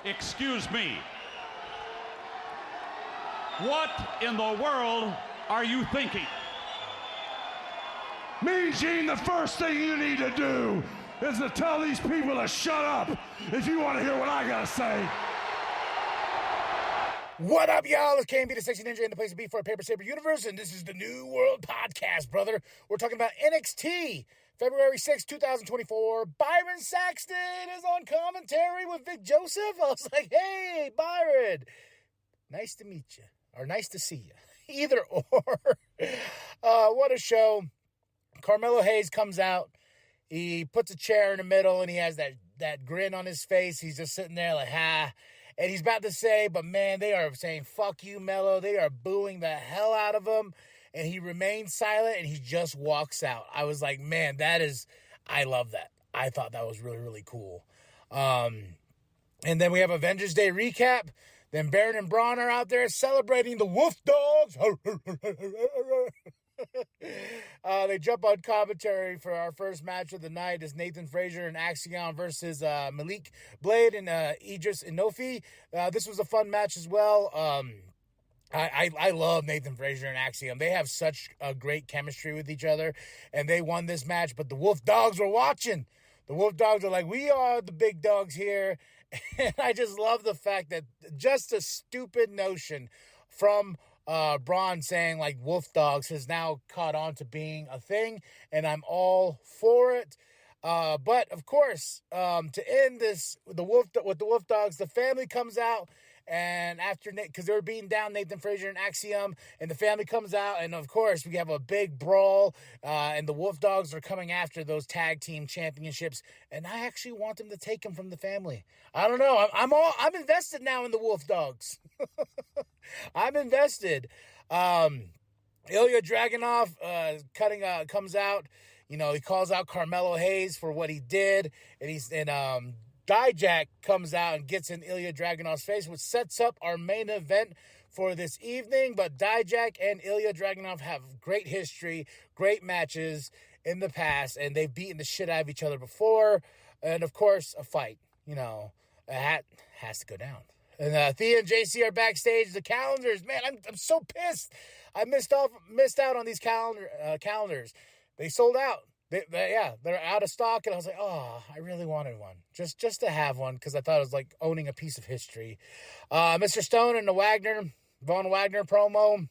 Excuse me. What in the world are you thinking? Mean Gene, the first thing you need to do is to tell these people to shut up if you want to hear what I gotta say. What up, y'all? It's KMB, the Sexy Ninja, in the place to be for a Paper Saber universe, and this is the New World Podcast, brother. We're talking about NXT, February 6, 2024. Byron Saxton is on commentary with Vic Joseph. I was like, hey, Byron, nice to meet you, or nice to see you. Either or. What a show. Carmelo Hayes comes out. He puts a chair in the middle, and he has that grin on his face. He's just sitting there like, ha. And he's about to say, but man, they are saying, fuck you, Melo. They are booing the hell out of him. And he remains silent, and he just walks out. I was like, man, I love that. I thought that was really, really cool. And then we have Avengers Day recap. Then Baron and Braun are out there celebrating the Wolf Dogs. They jump on commentary for our first match of the night. It's Nathan Frazier and Axiom versus Malik Blade and Idris Inofi. This was a fun match as well. I love Nathan Frazier and Axiom. They have such a great chemistry with each other, and they won this match, but the Wolf Dogs were watching. The Wolf Dogs are like, we are the big dogs here. And I just love the fact that just a stupid notion from Braun saying like Wolf Dogs has now caught on to being a thing, and I'm all for it. But of course, to end this with the Wolf Dogs, the family comes out, and after because they were beating down Nathan Frazier and Axiom, and the family comes out, and of course we have a big brawl, and the Wolf Dogs are coming after those tag team championships, and I actually want them to take them from the family. I don't know. I'm invested now in the Wolf Dogs. I'm invested. Ilya Dragunov comes out. You know, he calls out Carmelo Hayes for what he did, and Dijak comes out and gets in Ilya Dragunov's face, which sets up our main event for this evening. But Dijak and Ilya Dragunov have great history, great matches in the past, and they've beaten the shit out of each other before. And of course, a fight. You know, a hat has to go down. And Thea and JC are backstage. The calendars, man, I'm so pissed. I missed out on these calendars. They sold out. They're out of stock, and I was like, oh, I really wanted one, just to have one, because I thought it was like owning a piece of history. Mr. Stone and the Von Wagner promo,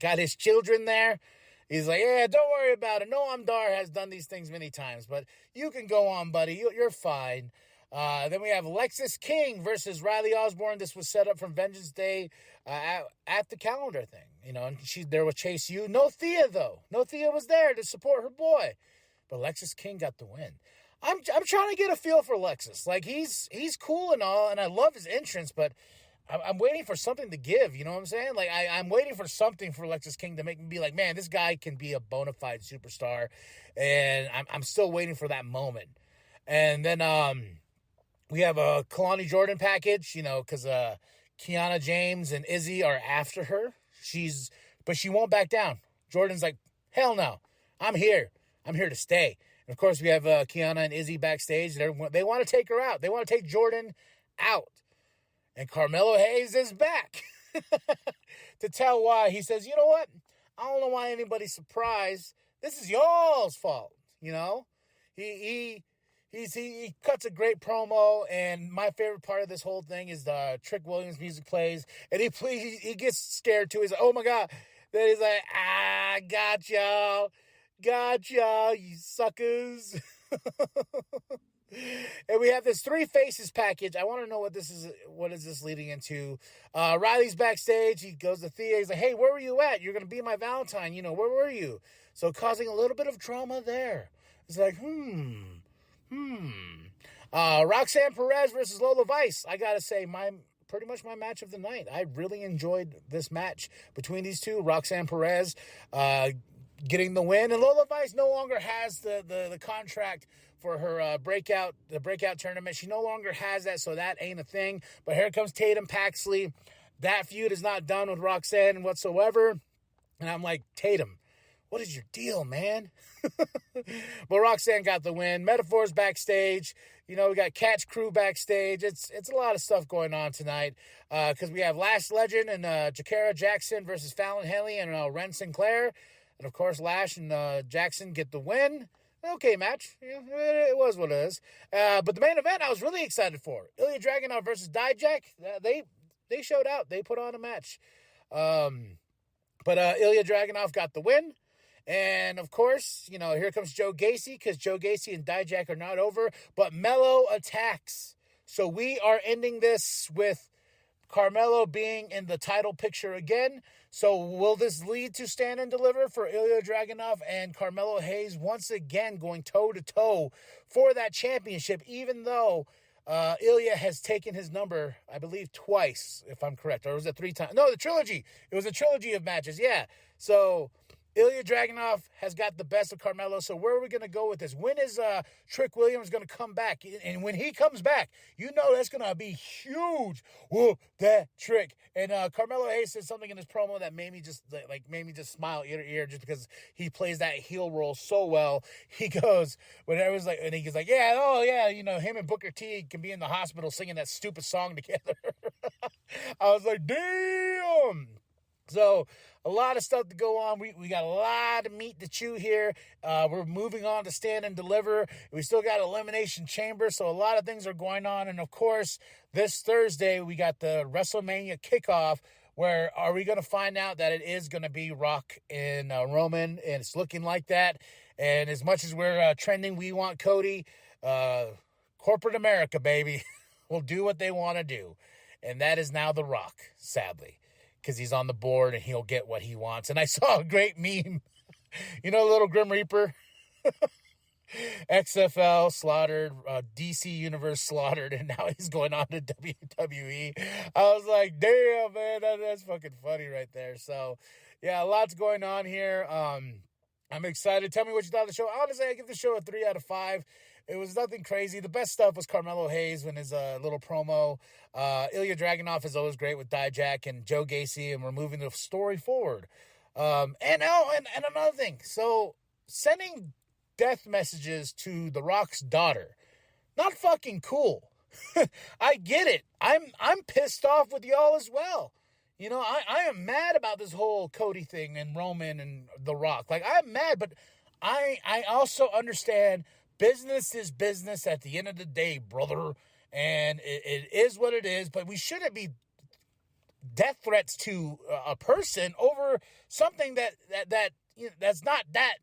got his children there. He's like, yeah, don't worry about it. Noam Dar has done these things many times, but you can go on, buddy. You're fine. Then we have Lexis King versus Riley Osborne. This was set up from Vengeance Day at the calendar thing. You know, and she's there with Chase U. No Thea, though. No Thea was there to support her boy. But Lexis King got the win. I'm trying to get a feel for Lexis. Like, he's cool and all, and I love his entrance, but I'm waiting for something to give. You know what I'm saying? Like, I'm waiting for something for Lexis King to make me be like, man, this guy can be a bona fide superstar. And I'm still waiting for that moment. And then we have a Kalani Jordan package, you know, because Kiana James and Izzy are after her. But she won't back down. Jordan's like, hell no, I'm here. I'm here to stay. And of course, we have Kiana and Izzy backstage. They want to take her out. They want to take Jordan out. And Carmelo Hayes is back to tell why. He says, you know what? I don't know why anybody's surprised. This is y'all's fault, you know? He cuts a great promo, and my favorite part of this whole thing is the Trick Williams music plays, and he gets scared too. He's like, oh my God. Then he's like, got y'all, you suckers. And we have this Three Faces package. I want to know what is this leading into. Riley's backstage. He goes to Thea. He's like, hey, where were you at? You're going to be my Valentine. You know, where were you? So causing a little bit of drama there. It's like, Roxanne Perez versus Lola Vice. I got to say, pretty much my match of the night. I really enjoyed this match between these two. Roxanne Perez getting the win, and Lola Vice no longer has the contract for her breakout tournament. She no longer has that, so that ain't a thing. But here comes Tatum Paxley. That feud is not done with Roxanne whatsoever. And I'm like, Tatum, what is your deal, man? But Roxanne got the win. Metaphors backstage. We got Catch Crew backstage. It's a lot of stuff going on tonight because we have Lash Legend and Jakara Jackson versus Fallon Henley and Ren Sinclair. And, of course, Lash and Jackson get the win. Okay match. It was what it is. But the main event I was really excited for. Ilya Dragunov versus Dijak. They showed out. They put on a match. But Ilya Dragunov got the win. And, of course, here comes Joe Gacy because Joe Gacy and Dijak are not over. But Mello attacks. So we are ending this with Carmelo being in the title picture again. So will this lead to stand and deliver for Ilya Dragunov and Carmelo Hayes once again going toe-to-toe for that championship, even though Ilya has taken his number, I believe, twice, if I'm correct. Or was it 3 times? No, the trilogy. It was a trilogy of matches, yeah. So Ilya Dragunov has got the best of Carmelo. So where are we going to go with this? When is Trick Williams going to come back? And when he comes back, that's going to be huge. Whoa, that Trick. And Carmelo Hayes said something in his promo that made me just smile ear to ear just because he plays that heel role so well. He goes, and he's like, yeah, oh yeah, him and Booker T can be in the hospital singing that stupid song together. I was like, damn. So a lot of stuff to go on. We got a lot of meat to chew here. We're moving on to Stand and Deliver. We still got Elimination Chamber, so a lot of things are going on. And, of course, this Thursday we got the WrestleMania kickoff where are we going to find out that it is going to be Rock and Roman, and it's looking like that. And as much as we're trending, we want Cody. Corporate America, baby, will do what they want to do. And that is now The Rock, sadly, because he's on the board and he'll get what he wants. And I saw a great meme. Little Grim Reaper? XFL slaughtered, DC Universe slaughtered, and now he's going on to WWE. I was like, damn, man, that's fucking funny right there. So, yeah, lots going on here. I'm excited. Tell me what you thought of the show. Honestly, I give the show a 3 out of 5. It was nothing crazy. The best stuff was Carmelo Hayes when his little promo. Ilya Dragunov is always great with Dijak and Joe Gacy, and we're moving the story forward. And another thing. So, sending death messages to The Rock's daughter, not fucking cool. I get it. I'm pissed off with y'all as well. I am mad about this whole Cody thing and Roman and The Rock. Like, I'm mad, but I also understand business is business at the end of the day, brother. And it is what it is, but we shouldn't be death threats to a person over something that's not that.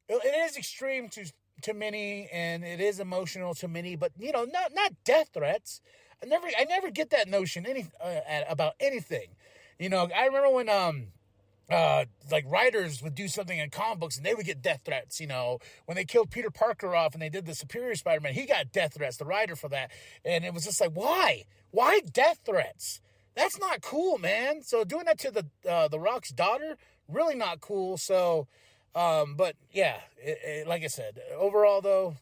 It is extreme to many, and it is emotional to many, but not death threats. I never get that notion about anything. I remember when writers would do something in comic books and they would get death threats. When they killed Peter Parker off and they did the Superior Spider-Man, he got death threats, the writer for that. And it was just like, why death threats? That's not cool, man. So doing that to the Rock's daughter, really not cool. So, but yeah, like I said, overall though,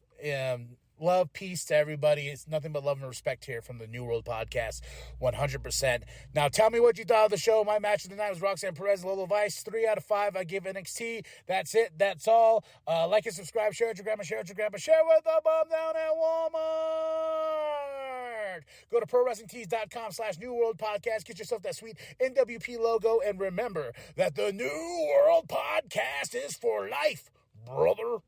love, peace to everybody. It's nothing but love and respect here from the New World Podcast, 100%. Now, tell me what you thought of the show. My match of the night was Roxanne Perez, Lola Vice. 3 out of 5. I give NXT. That's it. That's all. Like and subscribe. Share it with your grandma. Share it with your grandma. Share with the bum down at Walmart. Go to ProWrestlingTees.com/New World Podcast. Get yourself that sweet NWP logo. And remember that the New World Podcast is for life, brother.